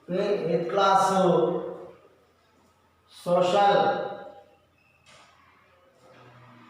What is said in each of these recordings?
Eighth class social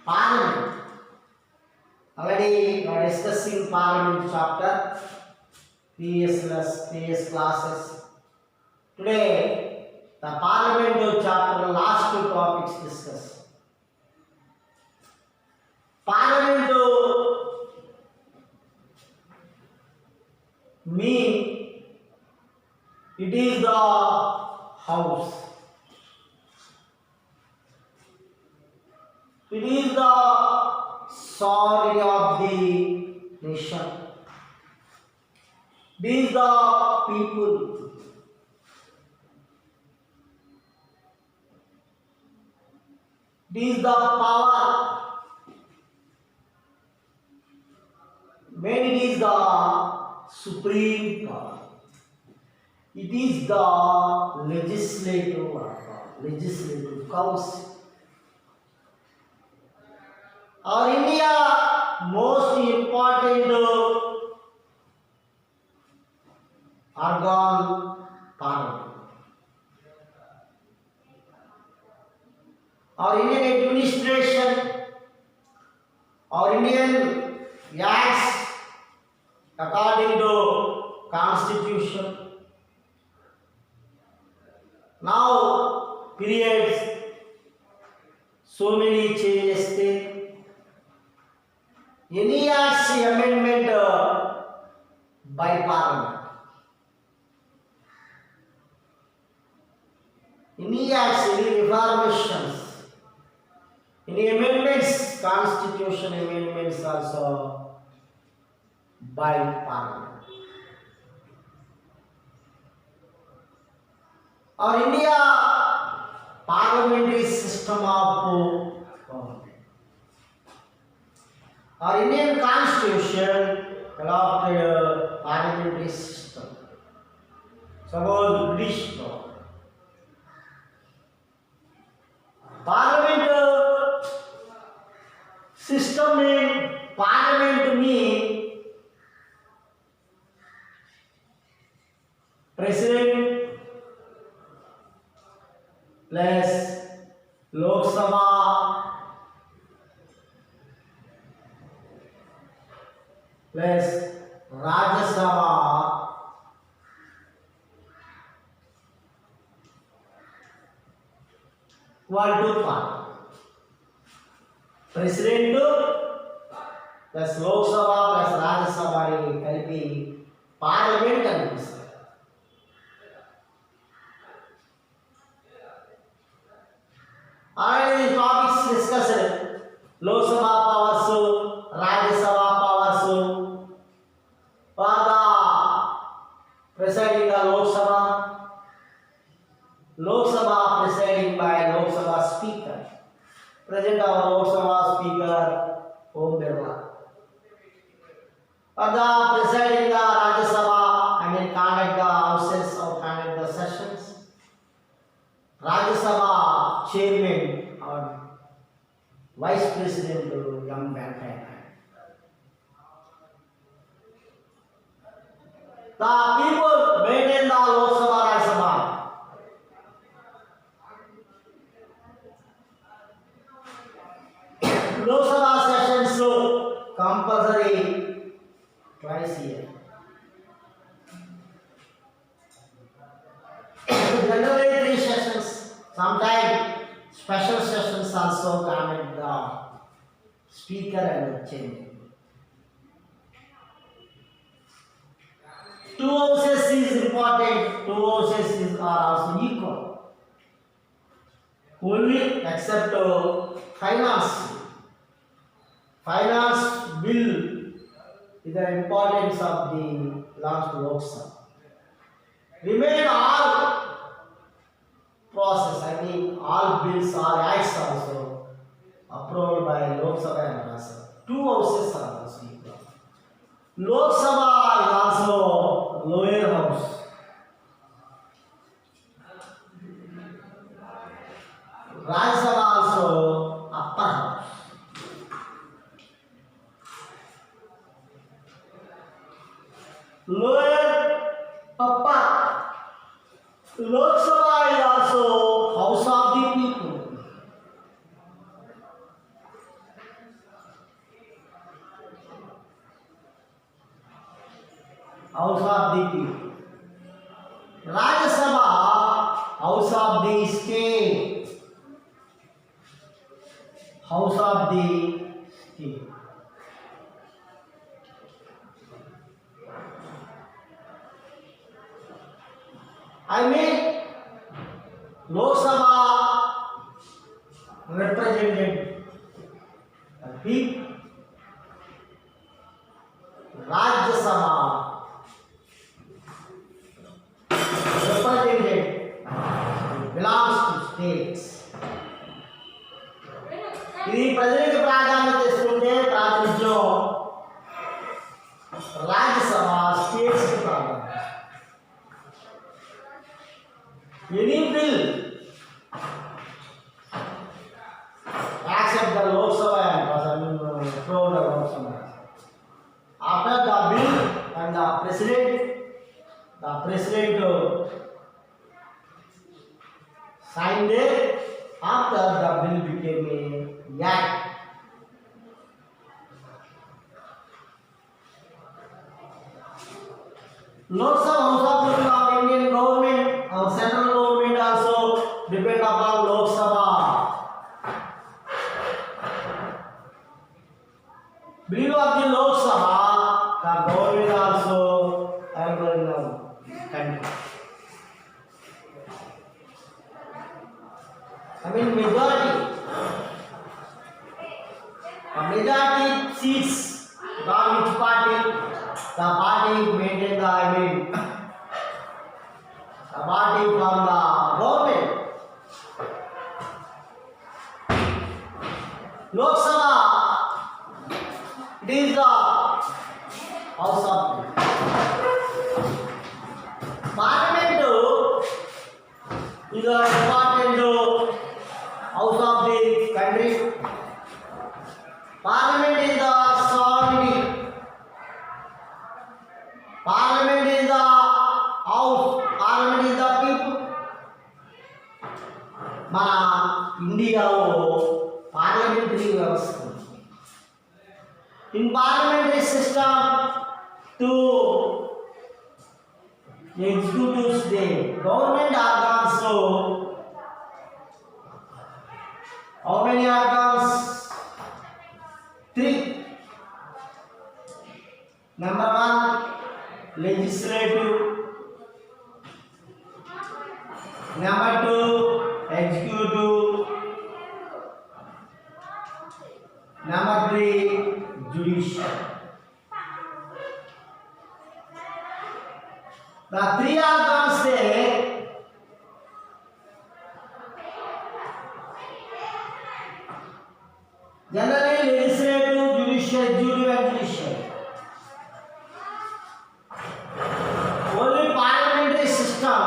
parliament. Already we are discussing parliament chapter previous classes. Today the parliament chapter last two topics discuss. Parliament mean it is the house. It is the sovereignty of the nation. It is the people. It is the power. When it is the supreme power. It is the legislative council. Our India most important organ parliament. Our Indian administration, our Indian acts according to constitution. Now periods so many changes there. Any acts amendment by parliament. Any acts, any reformations, any amendments, constitution amendments also by parliament. Our India parliamentary system of government. Our Indian constitution adopted parliamentary system. Suppose British law. Parliament system in parliament mean president plus Lok Sabha plus Rajya Sabha equal to parliament. President plus Lok Sabha plus Rajya Sabha ni కలిపి parliament అనిపిస్తుంది. Already the topics discussed. Lok Sabha powers, Rajya Sabha powers. For the presiding the Lok Sabha, Lok Sabha presiding by Lok Sabha Speaker. Present our Lok Sabha Speaker Om Birla. For the presiding the Rajya Sabha, conduct the houses or conduct the sessions. Rajya Sabha Chairman or Vice President M. Venkaiah Naidu. The people maintain the Lok Sabha, Rajya Sabha. Lok Sabha sessions compulsory twice a year. Generally 3 sessions. Sometimes special sessions also conduct the speaker and the chairman. 2 houses is important. 2 houses are also equal. Only except finance. Finance bill is the importance of the last Lok Sabha. Remain all process, all bills, all acts also approved by Lok Sabha and Rajya Sabha. 2 houses are also equal. Lok Sabha is also lower house. Rajya Sabha also upper house. Lower, upper House of the people. Rajya Sabha, House of the state. House of the state. I mean, Lok Sabha represented the people. Rajya Sabha represented belongs to states. ఇది ప్రజలకు ప్రాధాన్యత ఇస్తుంటే ప్రాతినిధ్యం Rajya Sabha states కి ప్రాధాన్యత. Any bill except the Lok Sabha and throw the Lok Sabha. After the bill and the president signed it. After the bill became a act. Lok Sabha, House of People of Indian government, our central government also depend upon Lok Sabha. Below of the Lok Sabha, the government also able in the country. I mean majority seats got which party? The party maintain the the party from the government. Lok Sabha, it is the House of Parliament is the important house of the country. Parliament is the sovereignty. Parliament is the house. Parliament is the people. మన ఇండియాలో parliamentary వ్యవస్థ. In parliamentary system, two executives, the government organs. So how many organs? 3. Number 1, legislative. Number 2, executive. Number 3, judicial. The 3 organs say generally legislative, judicial, jury and judicial. Only parliamentary system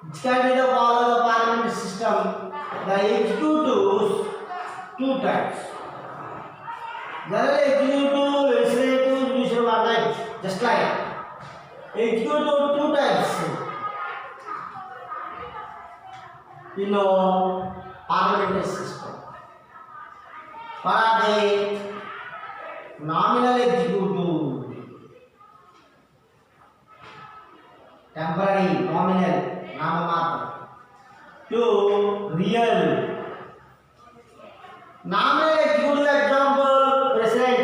which can be the follow the parliamentary system. The executives 2 types. Generally executive, legislative, judicial are like just like executive 2 types. Parliamentary system. What are they? Nominal executive, temporary, nominal, namamatra. 2, real. Nominal executive example, president.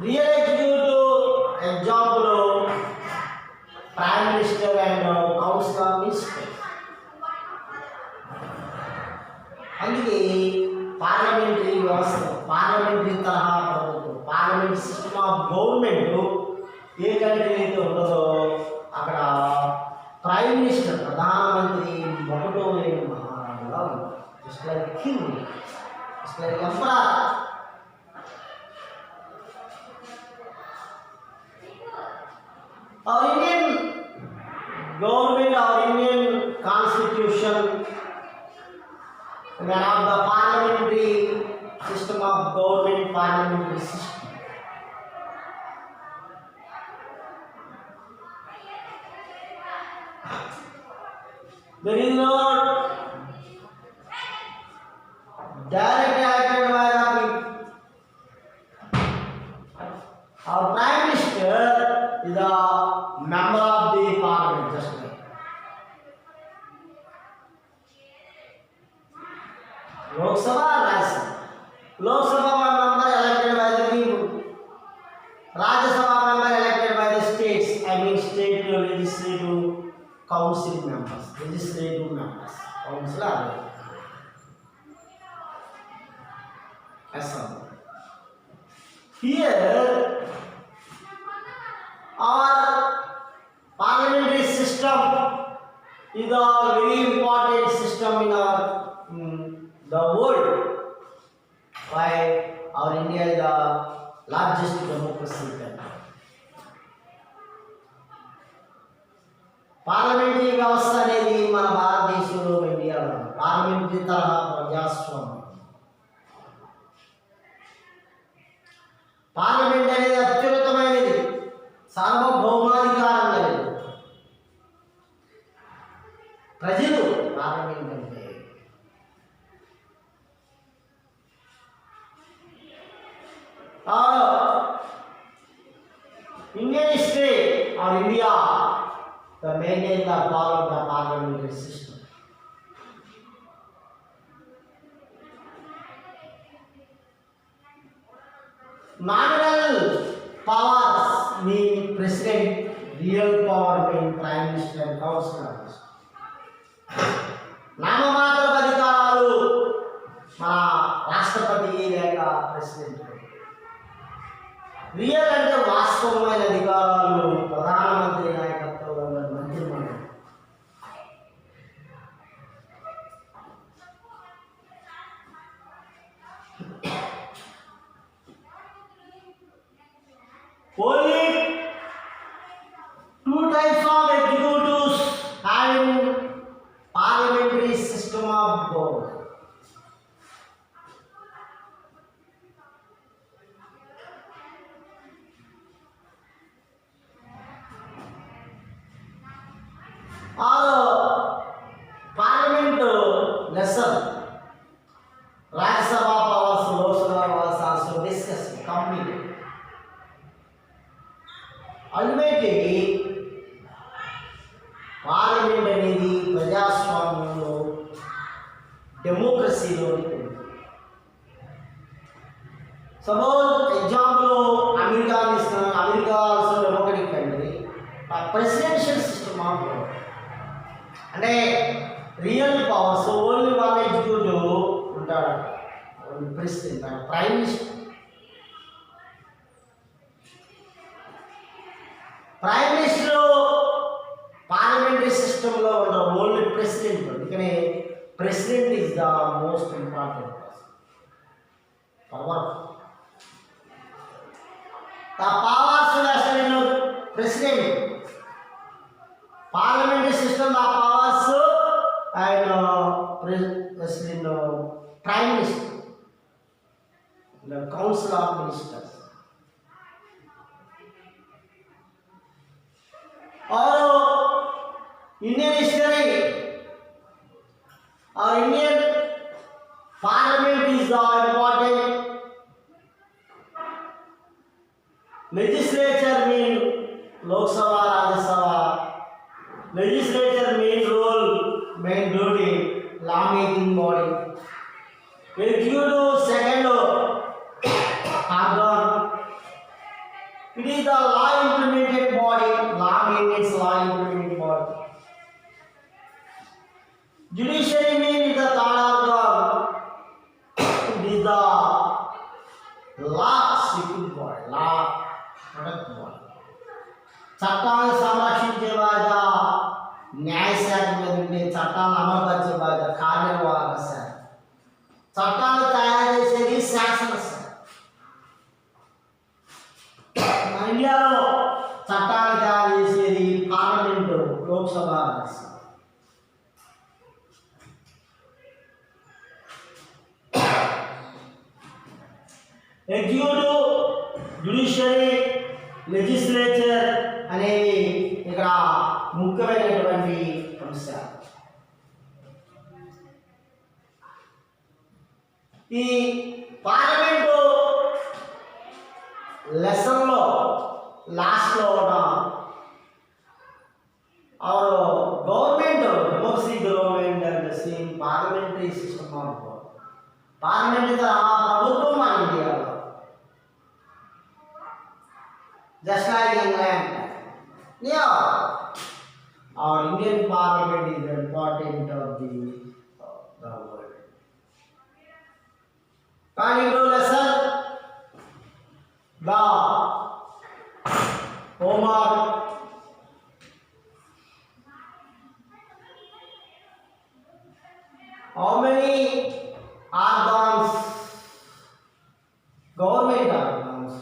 Real executive example, prime minister and council of ministers. అందుకే parliamentary వ్యవస్థ, parliamentary తరహా ప్రభుత్వం, parliament system of government A country అయితే ఉంటుందో అక్కడ prime minister, ప్రధానమంత్రి ఒకటో లేని మహారాజుగా ఉంటారు. Just like king, just like emperor. Our Indian government, our Indian constitution, we have the parliamentary system of government, parliamentary system. There is no direct action by the Lok Sabha, Rajya Sabha. Lok Sabha member elected by the people. Rajya Sabha member elected by the states. I mean state legislative council members, legislative members, council. Assembly. Here, our parliamentary system is a very important system in our the world. Why our India is the largest democracy country. Parliamentary వ్యవస్థ అనేది మన భారతదేశంలో ఇండియాలో parliamentary తరహా ప్రజాస్వామ్యం. Parliament అనేది అత్యున్నతమైనది, సార్వభౌమాధికారం కలిగింది. ప్రజలు పార్లమెంట్ అంటే Indian state or India the maintain the power of the parliamentary system. Nominal powers mean president, real power mean prime minister and councillors. నామమాత్ర అధికారాలు మన రాష్ట్రపతి లేక ప్రెసిడెంట్. రియల్ అంటే వాస్తవమైన అధికారాలు ప్రధానమంత్రి నాయకత్వంలో ఉన్న మంత్రిమండలి. Only two types of executives having parliamentary system of government. Parliament lesson, Rajya Sabha powers, Lok Sabha was also discussed, completed. Ultimately, Parliament అనేది ప్రజాస్వామ్యంలో డెమోక్రసీలో ఉంటుంది. సపోజ్ ఎగ్జాంపుల్ అమెరికా ఇస్తున్నాను. America also democratic country. Presidential system of అంటే real powers only one executive ఉంటాడు, president and prime minister. Prime minister parliamentary సిస్టంలో ఉన్న only president. అందుకనే president is the most important power. The powers vested in president. Parliamentary system, the powers and president, prime minister, the council of ministers. Or Indian history, our Indian parliament is the important. Legislature means Lok Sabha, Rajya Sabha. Legislature main role, main duty, law making body. Executive second organ. It is the law implemented body, law maintenance, law implementing body. Judiciary means the third organ. It is the law seeking body, law product body. చట్టాలను సంరక్షించే బాధ్యత న్యాయశాఖ మీద ఉండే, చట్టాలను అమలుపరిచే బాధ్యత కార్యనిర్వాహక శాఖ. చట్టాలు తయారు చేసేది శాసనశాఖ. మన ఇండియాలో చట్టాలు తయారు చేసేది parliament, Lok Sabha, Rajya Sabha. Executive, judiciary, legislature అనేవి ఇక్కడ ముఖ్యమైనటువంటి అంశాలు. ఈ పార్లమెంటు లెసన్లో లాస్ట్లో ఉన్న our government, democracy government and the same parliamentary system of government. Parliament ప్రభుత్వం మన ఇండియాలో just like England. Yeah, our Indian Parliament is the important of the world. Coming to lesson, the homework. How many organs, government organs,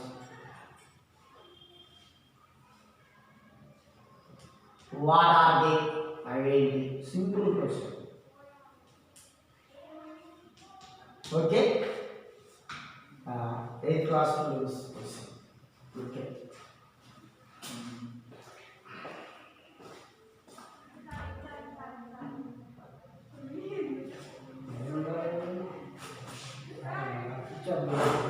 what are they? I will simple question. Okay? 8th class to this question. Okay. Good job.